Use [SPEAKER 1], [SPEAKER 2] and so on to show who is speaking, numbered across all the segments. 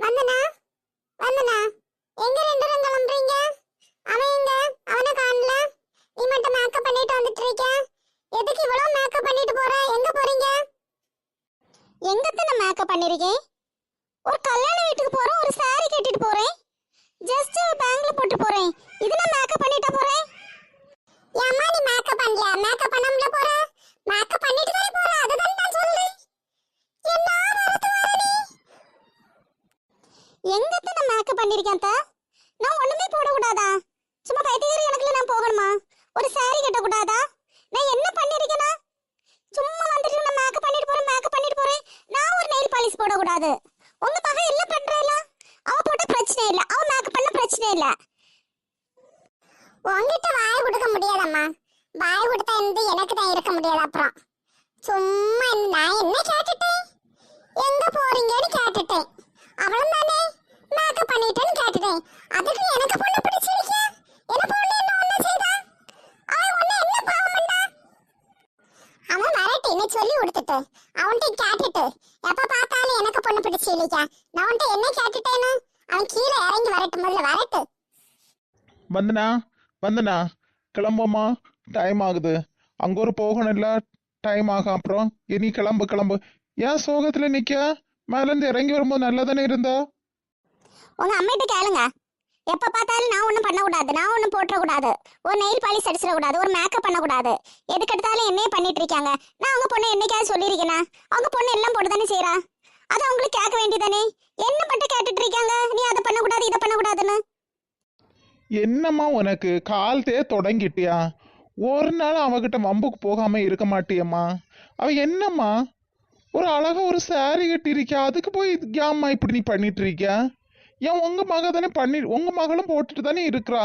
[SPEAKER 1] வந்தனா வந்தனா எங்க ரெண்டு பேரும் கிளம்புறீங்க? அவன் எங்க? அவனை காணல. நீ மட்டும் மேக்கப் பண்ணிட்டு வந்துட்டு இருக்க. எதுக்கு இவ்வளவு மேக்கப் பண்ணிட்டு போற? எங்க போறீங்க? எங்கத்த நான் மேக்கப் பண்ணிருக்கேன்? ஒரு கல்யாண வீட்டுக்கு போறோம், ஒரு சாரி கட்டிட்டு போறேன். ஜஸ்ட் பேங்க்ல போட்டு போறேன். இது நான் மேக்கப் பண்ணிட்டா போறேன். ஏம்மா நீ மேக்கப் பண்ணலையா? மேக்கப் பண்ணாமல போற? மேக்கப் பண்ணிட்டு தான் போற. அதுதான் நான் சொல்றேன். என்ன வரது வரடி? எங்கத்த நான் மேக்கப் பண்ணிருக்கேன் தா? நான் ஒண்ணுமே போட கூடாதா? சும்மா பைத்தியக்காரி கணக்குல நான் போகணுமா? ஒரு saree கட்ட கூடாதா? நான் என்ன பண்ணிருக்கேனா? சும்மா வந்துட்டு நான் மேக்கப் பண்ணிட்டு போறேன். நான் ஒரு நெயில் பாலிஷ் போட கூடாது. உங்க மகன் எல்லாம் பண்றேல. அவ போட்ட பிரச்சனை இல்ல. அவ மேக்கப் பண்ண பிரச்சனை இல்ல. உன்கிட்ட வாய் கொடுக்க முடியாதம்மா. வாய் கொடுத்தா எனக்கு தான் இருக்க முடியாது அப்புறம். சும்மா நான் என்ன கேட்டுட்டேன்? எங்க போறீங்கன்னு கேட்டுட்டேன். அவளும் தானே மேக்கப் பண்ணிட்டேன்னு கேட்டுட்டேன். அதுக்கு எனக்கு பொண்ணு பிடிச்சிருக்க. என்ன பொண்ணு என்ன ஒண்ணு செய்தா? அவன் ஒண்ணு என்ன பாவம் பண்ணா? அவன் வரட்டு என்ன சொல்லி கொடுத்துட்டு அவன்கிட்ட கேட்டுட்டு எப்ப பார்த்தாலும் எனக்கு பொண்ணு பிடிச்சிருக்க. நான் அவன்கிட்ட என்ன கேட்டுட்டேன்னு அவன் கீழே இறங்கி வரட்டு, முதல்ல வரட்டு.
[SPEAKER 2] வந்தனா கிளம்புமா, டைம் ஆகுது. அங்க ஒரு போகணும்ல, டைம் ஆகும். அப்புறம் இனி கிளம்பு. ஏன் சோகத்துல நிக்க? மேல இருந்து இறங்கி வரும்போது நல்லா தானே இருந்தா?
[SPEAKER 1] உங்க அம்மிட்ட கேளுங்க. எப்ப பார்த்தாலும் நான் ஒண்ணும் பண்ண கூடாது, நான் ஒண்ணும் போட்டுற கூடாது, ஒரு நெயில் பாலிஷ் அடிச்சிட கூடாது, ஒரு மேக்கப் பண்ண கூடாது. எதுக்கு எடுத்தாலும் என்னையே பண்ணிட்டு இருக்காங்க. நான் அவங்க பொண்ணு என்னைக்காவது சொல்லியிருக்கேனா? அவங்க பொண்ணு எல்லாம் போட்டு தானே செய்யறா. அது அவங்களுக்கு கேட்க வேண்டியதானே? என்ன மட்டும் கேட்டுட்டு இருக்காங்க, நீ அதை பண்ணக்கூடாது இதை பண்ணக்கூடாதுன்னு.
[SPEAKER 2] என்னம்மா உனக்கு கால்தே தொடங்கிட்டியா? ஒரு நாள் அவகிட்ட வம்புக்கு போகாம இருக்க மாட்டியம்மா? அவ என்னம்மா ஒரு அழகா ஒரு saree கட்டியிருக்கா, அதுக்கு போய் ஏம்மா இப்படி நீ பண்ணிட்டு இருக்க? ஏன் உங்க மக தானே உங்க மகளும் போட்டுட்டு தானே இருக்கிறா.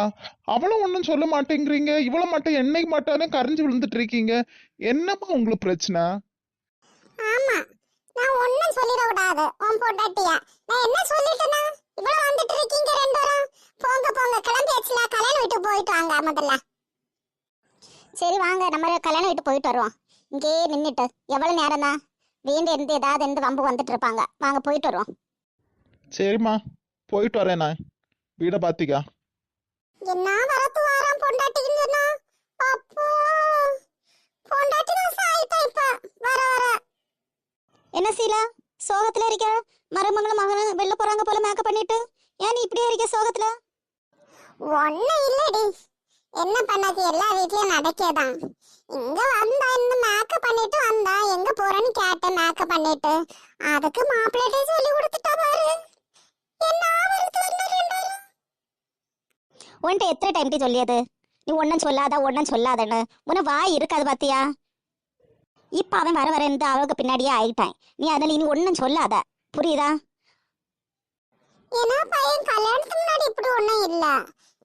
[SPEAKER 2] அவளும் ஒன்றும் சொல்ல மாட்டேங்கிறீங்க. இவ்வளவு மட்டும் என்னைக்கு மாட்டானே கரைஞ்சு விழுந்துட்டு இருக்கீங்க. என்னம்மா உங்களுக்கு பிரச்சனை?
[SPEAKER 1] ஆமா, நான் ஒண்ணும் சொல்லிட கூடாது. உன் பொண்டாட்டியா நான் என்ன சொல்லிட்டேனா? இவ்வளவு வந்துட்டு இருக்கீங்க ரெண்டு பேரும். போங்க கிளம்பியாச்சுல. கல்யாண வீட்டுக்கு போயிட்டு வாங்க முதல்ல. சரி வாங்க, நம்ம கல்யாண வீட்டுக்கு போயிட்டு வருவோம். இங்கே நின்றுட்டு எவ்வளவு நேரம் தான் இருந்து ஏதாவது இருந்து வம்பு வந்துட்டு இருப்பாங்க. வாங்க போயிட்டு வருவோம்.
[SPEAKER 2] சரிம்மா, போயிட்டு வரேன். நான் வீட பாத்திக்கா.
[SPEAKER 1] என்ன வரத்து வாரம் பொண்டாட்டின்னு சொன்னா? அப்போ பொண்டாட்டி தான் சாயிட்டா இப்ப வர. என்ன சீலா சோகத்துல இருக்க? மருமகளும் மகனும் வெளில போறாங்க போல மேக்கப் பண்ணிட்டு. ஏன் நீ இப்படியே இருக்க சோகத்துல? ஒண்ணு இல்லடி, என்ன பண்ணது, எல்லா வீட்லயும் நடக்கேதான். இங்க வந்தா இந்த மேக்கப் பண்ணிட்டு வந்தா எங்க போறேன்னு கேட்டேன். மேக்கப் பண்ணிட்டு அதுக்கு மாப்பிள்ளைட்டே சொல்லி கொடுத்துட்டா பாரு. என்ன உன்கிட்ட எத்தனை டைம்க்கு சொல்லியது நீ ஒன்னும் சொல்லாதன்னு? உன வாய் இருக்காது பாத்தியா? இப்ப அவன் வர இருந்து அவளுக்கு பின்னாடியே ஆயிட்டான். நீ அதில் இனி ஒன்னும் சொல்லாத, புரியுதா? ஏன்னா பையன் கல்யாணத்துக்கு முன்னாடி இப்படி ஒன்னும் இல்ல.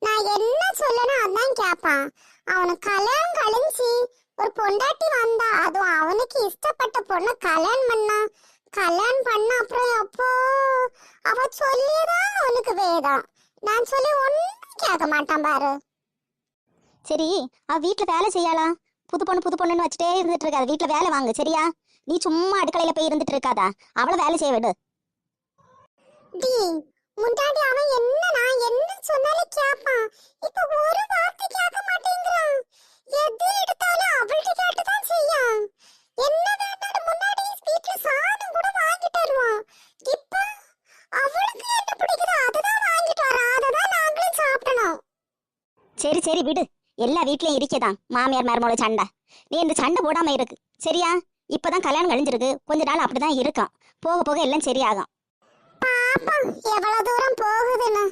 [SPEAKER 1] நான் என்ன சொல்லணும் அதான் கேட்பான். அவனுக்கு கல்யாணம் கழிஞ்சு ஒரு பொண்டாட்டி வந்தா, அதுவும் அவனுக்கு இஷ்டப்பட்ட பொண்ணு கல்யாணம் பண்ண அப்புறம் அப்போ அவ சொல்லியதான் அவனுக்கு வேதம். நான் சொல்லி ஒன்னும் கேட்க மாட்டான் பாரு. சரி, அவ வீட்டுல வேலை செய்யலாம். புது பொண்ணுன்னு வச்சுட்டே இருந்துட்டு இருக்காது. வீட்டுல வேலை வாங்கு சரியா? நீ சும்மா அடுக்கலையில போய் இருந்துட்டு இருக்காதா. அவளை வேலை செய்ய விடு. முன்னாடி அவன் நான் என்ன சொன்னாலும் கேட்பான். இப்ப ஒரு வார்த்தை கேட்க மாட்டேங்கிறான். எது எடுத்தாலும் அவள்கிட்ட கேட்டுதான் செய்யான். என்ன வேண்டாம் முன்னாடி வீட்டுல சாதம் கூட வாங்கிட்டு வருவான். இப்ப அவளுக்கு என்ன பிடிக்குதோ அதுதான் வாங்கிட்டு வரா. அததான் நாங்களும் சாப்பிடணும். சரி விடு, எல்லா வீட்லயும் இருக்கதான் மாமியார் மருமகள சண்டை. நீ இந்த சண்டை போடாம இருக்கு சரியா? இப்பதான் கல்யாணம் கழிஞ்சிருக்கு, கொஞ்ச நாள் அப்படிதான் இருக்கும். போக போக எல்லாம் சரியாகும். பாப்பா எவ்வளவு தூரம் போகுதுன்னு.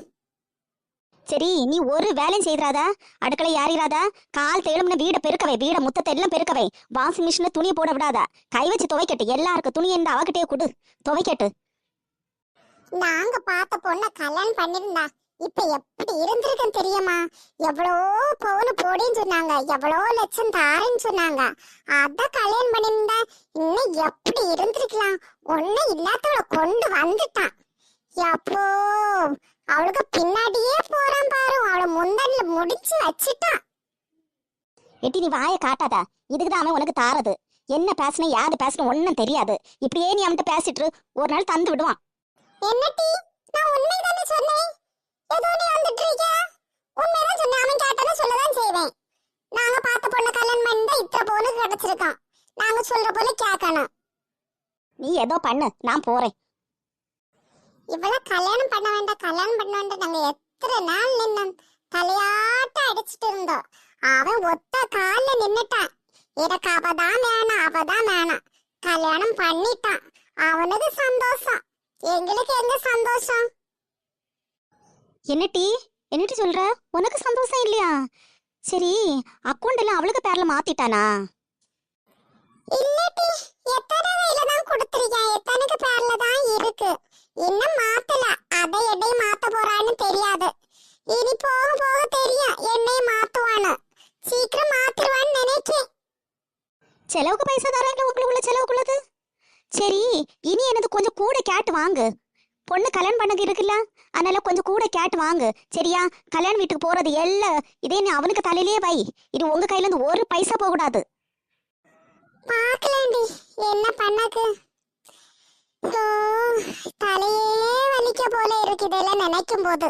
[SPEAKER 1] சரி, நீ ஒரு வேலையும் செய்யறாதா, அடுக்களை யாரிராதா. கால் தேழும்னு வீட பெருக்கவை, வீட முத்தத்தை எல்லாம் பெருக்கவை. வாஷிங் மிஷின்ல துணியை போட விடாதா. கை வச்சு துவைக்கட்டு. எல்லாருக்கும் துணி எந்த அவகிட்டே கொடு, துவைக்கட்டு. நாங்க பார்த்த பொண்ண கல்யாணம் பண்ணிருந்தா இப்ப எப்படி இருந்திருக்குன்னு தெரியுமா? எவ்வளோ பவுனு போடின்னு சொன்னாங்க, எவ்வளோ லட்சம் தாரேன்னு சொன்னாங்க. அதான் கல்யாணம் பண்ணிருந்தா இன்னும் எப்படி இருந்திருக்கலாம். ஒண்ணு இல்லாதவளை கொண்டு வந்துட்டான். எப்போ அவளுக்கு பின்னாடியே போறான் பாரு. அவளை முந்தன்ல முடிச்சு வச்சுட்டான். எட்டி நீ வாயை காட்டாதா. இதுக்குதான் அவன் உனக்கு தாரது. என்ன பேசணும் யாரு பேசணும் ஒன்னும் தெரியாது. இப்படியே நீ அவன்கிட்ட பேசிட்டு ஒரு நாள் தந்து விடுவான். என்ன டீ, நான்
[SPEAKER 3] ஏதோ பண்ணு, நான் போறேன்.
[SPEAKER 1] இவ்வளவு கல்யாணம் பண்ண வேண்டாம் கல்யாணம் பண்ண வேண்டாம் நாங்க எத்தனை நாள் நின்னோம், தலையாட்ட அடிச்சிட்டு இருந்தோம். அவன் ஒத்த கால்ல நின்னுட்டான். எனக்கு அவதான் வேணாம் அவதான் வேணாம், கல்யாணம் பண்ணிட்டான். அவனுக்கு சந்தோஷம், எங்களுக்கு எங்க சந்தோஷம்?
[SPEAKER 3] என்னட்டி சொல்ற? உனக்கு சந்தோஷம் இல்லையா? சரி, அக்கௌண்ட் எல்லாம் அவளுக்கு பேர்ல மாத்திட்டானா?
[SPEAKER 1] இல்லட்டி எத்தனை வேலை தான் கொடுத்திருக்கேன், எத்தனைக்கு பேர்ல தான் இருக்கு, இன்னும் மாத்தல. அதை எடை மாத்த போறான்னு தெரியாது. இனி போக போக தெரியும் என்னை மாத்துவான்னு. சீக்கிரம் மாத்திருவான்னு நினைக்கிறேன்.
[SPEAKER 3] செலவுக்கு பைசா தராங்களா உங்களுக்குள்ள செலவுக்குள்ளது? சரி, இனி எனது கொஞ்சம் கூட கேட்டு வாங்கு. பொண்ணு கல்யாணம் பண்ணது இருக்குல்ல, அதனால கொஞ்சம் கூட கேட்டு வாங்கு. சரியா? கல்யாண வீட்டுக்கு போறது எல்லாம் இதே நீ அவனுக்கு தலையிலே வை. இது உங்க கையில இருந்து ஒரு பைசா போக கூடாது.
[SPEAKER 1] பாக்கலாண்டி என்ன பண்ணக்கு. தலையே வலிக்க போல இருக்கு இதெல்லாம் நினைக்கும் போது.